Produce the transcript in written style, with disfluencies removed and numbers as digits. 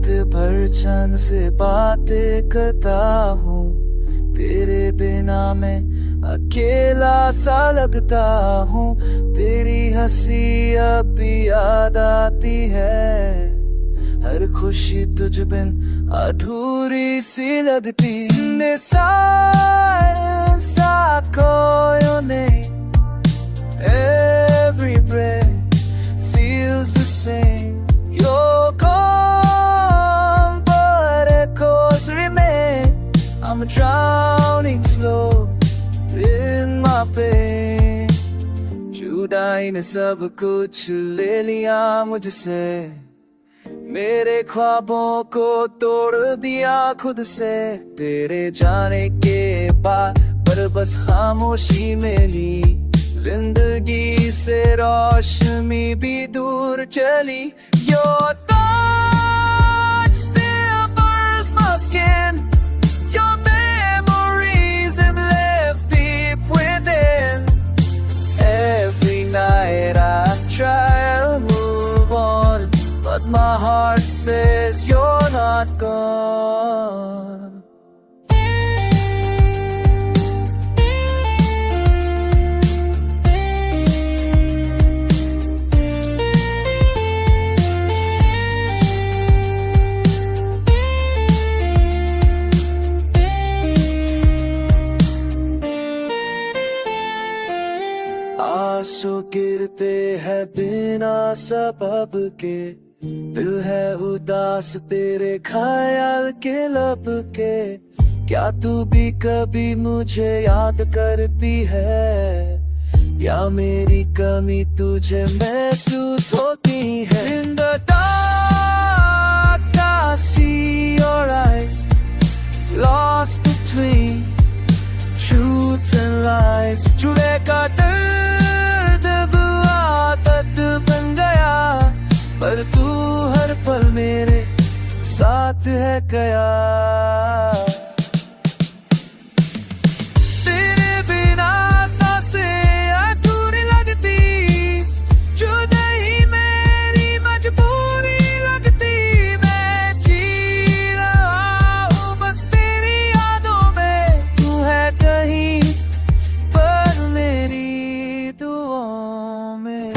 रात भर चंद से बातें करता हूँ, तेरे बिना मैं अकेला सा लगता हूँ। तेरी हंसी अब भी याद आती है, हर खुशी तुझ बिन अधूरी सी लगती। Silence, I call your name. Every breath feels the same. You're gone, but echoes remain. I'm drowning slow in my pain. जुदाई ने सब कुछ ले लिया मुझसे, मेरे ख्वाबों को तोड़ दिया खुद से। तेरे जाने के बाद पर बस खामोशी मिली, जिंदगी से रोशनी भी दूर चली। Your touch still burns my skin. Your memories have left deep within. Every night I try to move on, but my heart says you're not gone. आंसू गिरते हैं बिना सबब के, दिल है उदास तेरे ख्याल के लब के। क्या तू भी कभी मुझे याद करती है, या मेरी कमी तुझे महसूस होती है? In the dark I see your eyes, lost between truth and lies. जुड़े का दर्द अब आदत बन गया, पर तू हर पल मेरे साथ है क्या? तेरे बिना सांसें अधूरी लगती, जुदाई मेरी मजबूरी लगती। मैं जी रहा हूँ बस तेरी यादों में, तू है कहीं पर मेरी दुआओं में।